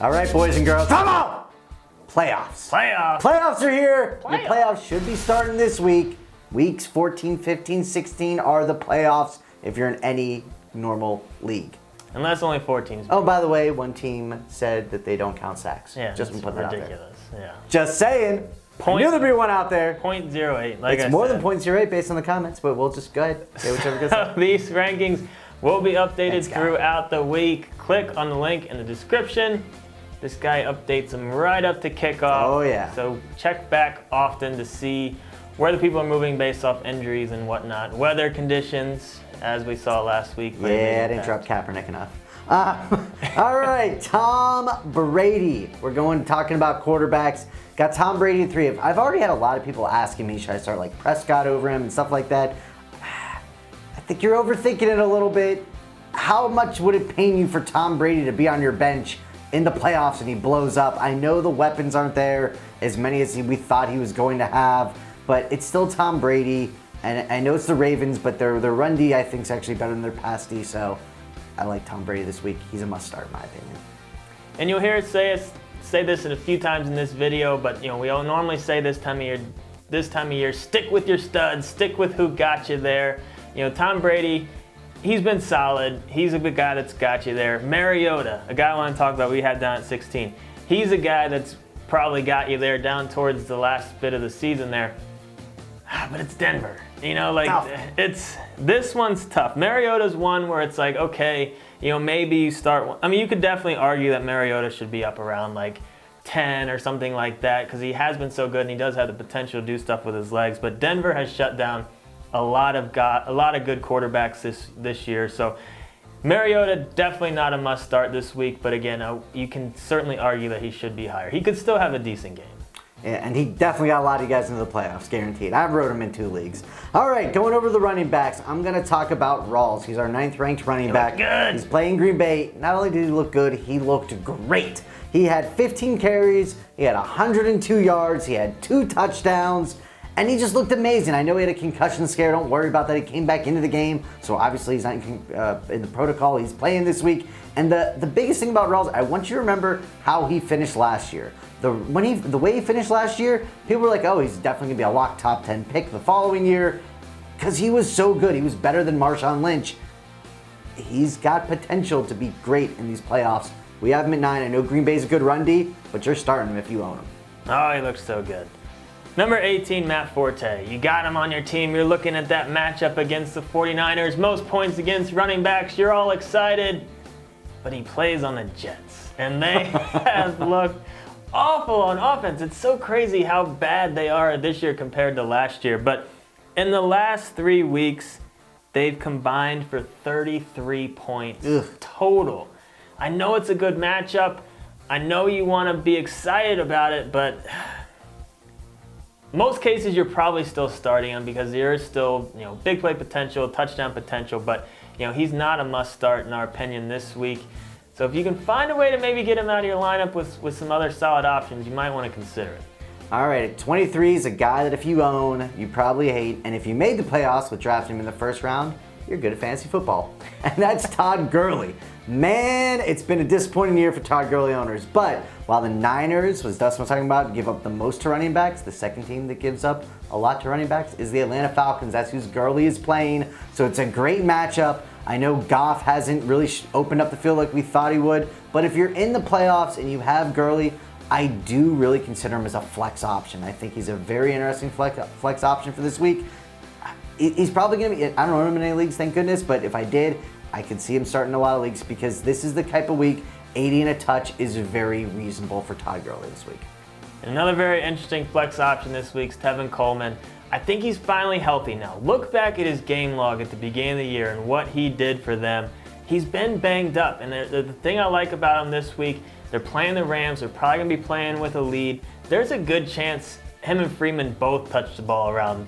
All right, boys and girls, come on! Playoffs. Playoffs are here. Your playoffs should be starting this week. Weeks 14, 15, 16 are the playoffs if you're in any normal league. Unless only 4 teams. Oh, by the way, one team said that they don't count sacks. Yeah, just that's put that ridiculous. out there. Yeah. Just saying. I knew there'd be one out there. 0.08. It's more than 0.08 based on the comments, but we'll just go ahead. Say whichever gets up. These rankings will be updated throughout the week. Click on the link in the description. This guy updates them right up to kickoff. Oh, yeah. So check back often to see where the people are moving based off injuries and whatnot. Weather conditions, as we saw last week. Yeah, I didn't drop Kaepernick enough. All right, Tom Brady. We're talking about quarterbacks. Got Tom Brady at 3. I've already had a lot of people asking me, should I start like Prescott over him and stuff like that. I think you're overthinking it a little bit. How much would it pain you for Tom Brady to be on your bench in the playoffs and he blows up? I know the weapons aren't there, as many as we thought he was going to have, but it's still Tom Brady. And I know it's the Ravens, but their run D, I think, is actually better than their pass D, so I like Tom Brady this week. He's a must-start, in my opinion. And you'll hear us say this a few times in this video, but we don't normally say this time of year, stick with your studs, stick with who got you there. Tom Brady, he's been solid. He's a good guy that's got you there. Mariota, a guy I want to talk about, we had down at 16. He's a guy that's probably got you there down towards the last bit of the season there. But it's Denver. This one's tough. Mariota's one where it's like, okay, maybe you start. I mean, you could definitely argue that Mariota should be up around like 10 or something like that because he has been so good and he does have the potential to do stuff with his legs. But Denver has shut down a lot of good quarterbacks this year. So Mariota definitely not a must start this week. But again, you can certainly argue that he should be higher. He could still have a decent game. Yeah, and he definitely got a lot of you guys into the playoffs, guaranteed. I wrote him in 2 leagues. All right, going over the running backs, I'm going to talk about Rawls. He's our 9th ranked running back. Good. He's playing Green Bay. Not only did he look good, he looked great. He had 15 carries, he had 102 yards, he had 2 touchdowns, and he just looked amazing. I know he had a concussion scare. Don't worry about that. He came back into the game, so obviously he's not in the protocol. He's playing this week. And the biggest thing about Rawls, I want you to remember how he finished last year. The way he finished last year, people were like, oh, he's definitely going to be a lock top 10 pick the following year because he was so good. He was better than Marshawn Lynch. He's got potential to be great in these playoffs. We have him at 9. I know Green Bay's a good run D, but you're starting him if you own him. Oh, he looks so good. Number 18, Matt Forte. You got him on your team. You're looking at that matchup against the 49ers. Most points against running backs. You're all excited. But he plays on the Jets. And they have looked awful on offense. It's so crazy how bad they are this year compared to last year. But in the last 3 weeks, they've combined for 33 points total. I know it's a good matchup. I know you want to be excited about it, but most cases you're probably still starting him because there's still big play potential, touchdown potential, but he's not a must start in our opinion this week. So if you can find a way to maybe get him out of your lineup with some other solid options, you might want to consider it. All right, 23 is a guy that if you own, you probably hate. And if you made the playoffs with drafting him in the first round, you're good at fantasy football. And that's Todd Gurley. Man, it's been a disappointing year for Todd Gurley owners. But while the Niners, was Dustin was talking about, give up the most to running backs, the second team that gives up a lot to running backs is the Atlanta Falcons. That's who Gurley is playing. So it's a great matchup. I know Goff hasn't really opened up the field like we thought he would. But if you're in the playoffs and you have Gurley, I do really consider him as a flex option. I think he's a very interesting flex option for this week. He's probably going to be, I don't own him in any leagues, thank goodness, but if I did, I could see him starting a lot of leagues because this is the type of week 80 and a touch is very reasonable for Todd Gurley this week. Another very interesting flex option this week is Tevin Coleman. I think he's finally healthy now. Look back at his game log at the beginning of the year and what he did for them. He's been banged up, and the thing I like about him this week, they're playing the Rams. They're probably going to be playing with a lead. There's a good chance him and Freeman both touch the ball around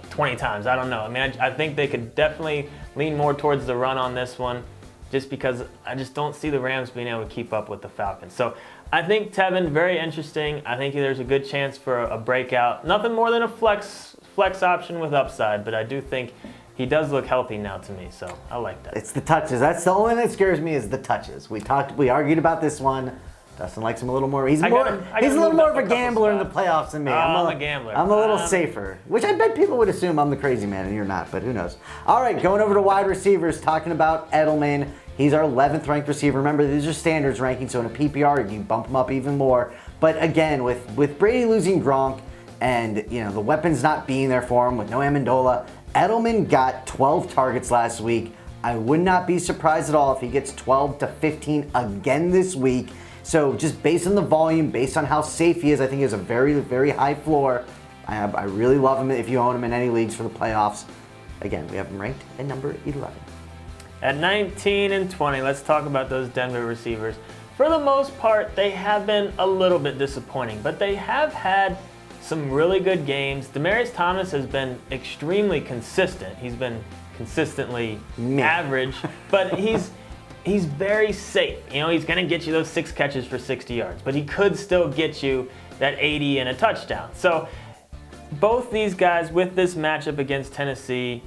20 times. I don't know. I mean, I think they could definitely lean more towards the run on this one just because I just don't see the Rams being able to keep up with the Falcons. So I think Tevin, very interesting. I think there's a good chance for a breakout. Nothing more than a flex option with upside, but I do think he does look healthy now to me, so I like that. It's the touches. That's the only thing that scares me is the touches. We argued about this one. Dustin likes him a little more. He's a I little gotta more of move a up a couple gambler in the spots. playoffs than me. I'm a gambler. I'm a little safer, which I bet people would assume I'm the crazy man, and you're not, but who knows. All right, going over to wide receivers, talking about Edelman. He's our 11th ranked receiver. Remember, these are standards rankings, so in a PPR, you can bump him up even more. But again, with Brady losing Gronk and the weapons not being there for him, with no Amendola, Edelman got 12 targets last week. I would not be surprised at all if he gets 12 to 15 again this week. So just based on the volume, based on how safe he is, I think he has a very, very high floor. I really love him if you own him in any leagues for the playoffs. Again, we have him ranked at number 11. At 19 and 20, let's talk about those Denver receivers. For the most part, they have been a little bit disappointing, but they have had some really good games. Demaryius Thomas has been extremely consistent. He's been consistently average, but he's very safe. He's going to get you those 6 catches for 60 yards, but he could still get you that 80 and a touchdown. So both these guys with this matchup against Tennessee,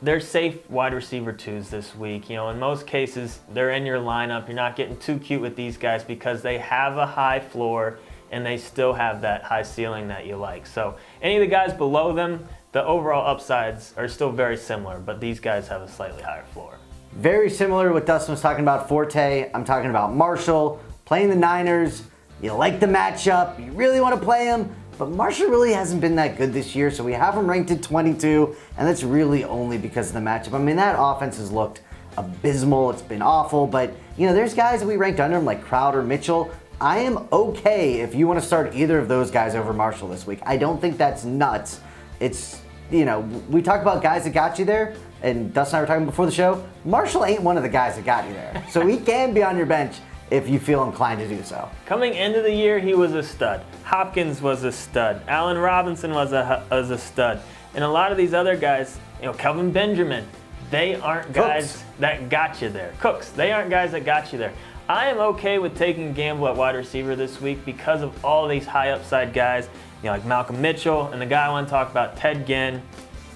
they're safe wide receiver 2s this week. In most cases, they're in your lineup. You're not getting too cute with these guys because they have a high floor and they still have that high ceiling that you like. So any of the guys below them, the overall upsides are still very similar, but these guys have a slightly higher floor. Very similar to what Dustin was talking about Forte. I'm talking about Marshall playing the Niners. You like the matchup. You really want to play him. But Marshall really hasn't been that good this year, so we have him ranked at 22, and that's really only because of the matchup. I mean, that offense has looked abysmal. It's been awful, but, there's guys that we ranked under him like Crowder, Mitchell. I am okay if you want to start either of those guys over Marshall this week. I don't think that's nuts. It's, we talk about guys that got you there, and Dustin and I were talking before the show. Marshall ain't one of the guys that got you there. So he can be on your bench if you feel inclined to do so. Coming into the year, he was a stud. Hopkins was a stud. Allen Robinson was a stud. And a lot of these other guys, Kelvin Benjamin, they aren't guys that got you there. Cooks, they aren't guys that got you there. I am okay with taking a gamble at wide receiver this week because of all these high upside guys, like Malcolm Mitchell, and the guy I want to talk about, Ted Ginn.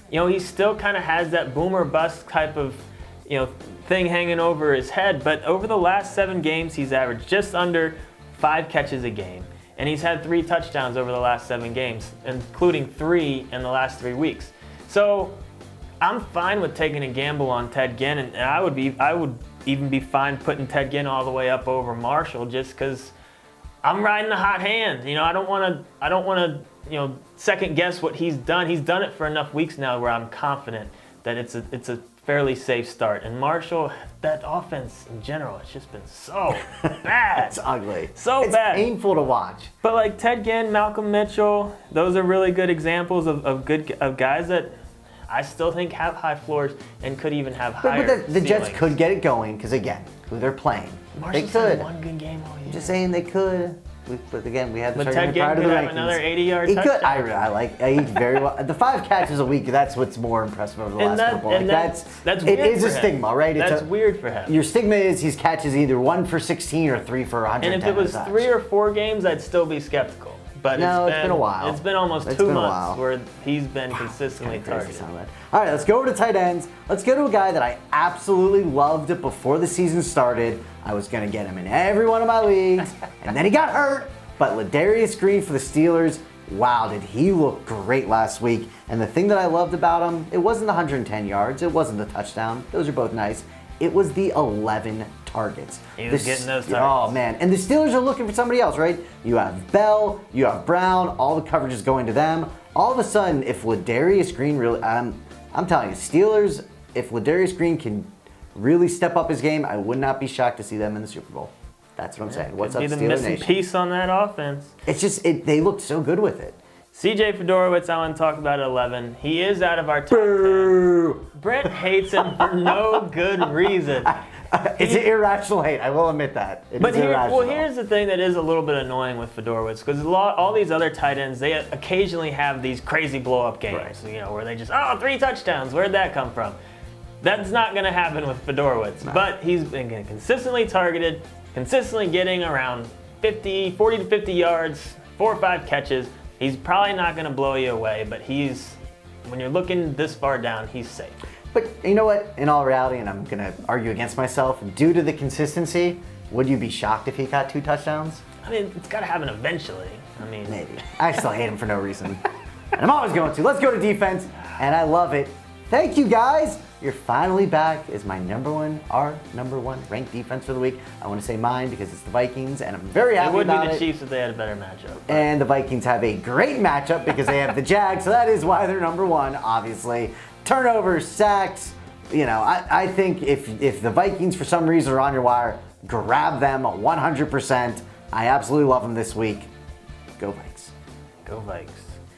He still kind of has that boomer bust type of, thing hanging over his head, but over the last 7 games, he's averaged just under 5 catches a game. And he's had 3 touchdowns over the last 7 games, including 3 in the last 3 weeks. So I'm fine with taking a gamble on Ted Ginn, and I would even be fine putting Ted Ginn all the way up over Marshall just because I'm riding the hot hand. I don't want to second guess what he's done. He's done it for enough weeks now where I'm confident that it's a fairly safe start. And Marshall, that offense in general, it's just been so bad. It's ugly. So bad. It's painful to watch. But like Ted Ginn, Malcolm Mitchell, those are really good examples of guys that I still think have high floors and could even have higher But the Jets ceilings. could get it going because, again, who they're playing. Marshall's they could. had one good game all year. Just saying they could. But again, we had the But argument Ted Ginn prior to could the have rankings. another 80-yard He touchdown. could. I like. He very well. The 5 catches a week. That's what's more impressive over the last couple. Like that's it weird is for a him. stigma, right? That's weird for him. Your stigma is he catches either 1 for 16 or 3 for 110. And if it was 3 or 4 games, I'd still be skeptical. But No, it's been a while. It's been almost It's 2 been a months while. where he's been consistently targeted. All right, let's go over to tight ends. Let's go to a guy that I absolutely loved before the season started. I was going to get him in every one of my leagues, and then he got hurt. But Ladarius Green for the Steelers, wow, did he look great last week. And the thing that I loved about him, it wasn't the 110 yards, it wasn't the touchdown. Those are both nice. It was the 11 targets. He was getting those targets. Oh, man. And the Steelers are looking for somebody else, right? You have Bell, you have Brown, all the coverage is going to them. All of a sudden, if Ladarius Green really, I'm telling you, Steelers, if Ladarius Green can really step up his game, I would not be shocked to see them in the Super Bowl. That's what I'm saying. What's up, Be the Steelers missing Nation? piece on that offense. It's just, they looked so good with it. CJ Fedorowicz, I want to talk about at 11. He is out of our top 10. Boo! Brent hates him for no good reason. It's an irrational hate. I will admit that. It is irrational. Here's the thing that is a little bit annoying with Fedorowicz because all these other tight ends, they occasionally have these crazy blow-up games, Right. where they just 3 touchdowns. Where'd that come from? That's not going to happen with Fedorowicz. No. But he's been getting consistently targeted, consistently getting around 40 to 50 yards, 4 or 5 catches. He's probably not going to blow you away, but when you're looking this far down, he's safe. But you know what? In all reality, and I'm going to argue against myself, due to the consistency, would you be shocked if he got 2 touchdowns? I mean, it's got to happen eventually. I mean, Maybe. I still hate him for no reason. And I'm always going to. Let's go to defense, and I love it. Thank you, guys. You're finally back as our number one ranked defense for the week. I want to say mine because it's the Vikings, and I'm very happy about it. It would be the Chiefs if they had a better matchup. But. And the Vikings have a great matchup because they have the Jags, so that is why they're number 1, obviously. Turnovers, sacks, I think if the Vikings for some reason are on your wire, grab them 100%. I absolutely love them this week. Go Vikes. Go Vikes.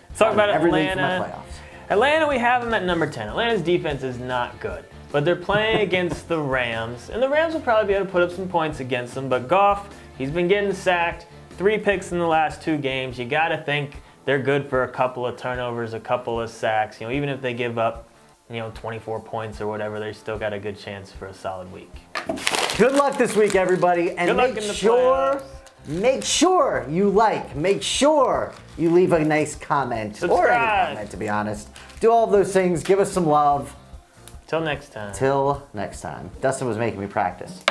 Let's talk about everything for my Atlanta. playoffs. Atlanta, we have them at number 10. Atlanta's defense is not good, but they're playing against the Rams, and the Rams will probably be able to put up some points against them, but Goff, he's been getting sacked, 3 picks in the last 2 games. You got to think they're good for a couple of turnovers, a couple of sacks. Even if they give up 24 points or whatever, they still got a good chance for a solid week. Good luck this week, everybody, and make sure you make sure you leave a nice comment. Subscribe. Or any comment, to be honest. Do all of those things. Give us some love. Till next time. Till next time. Dustin was making me practice.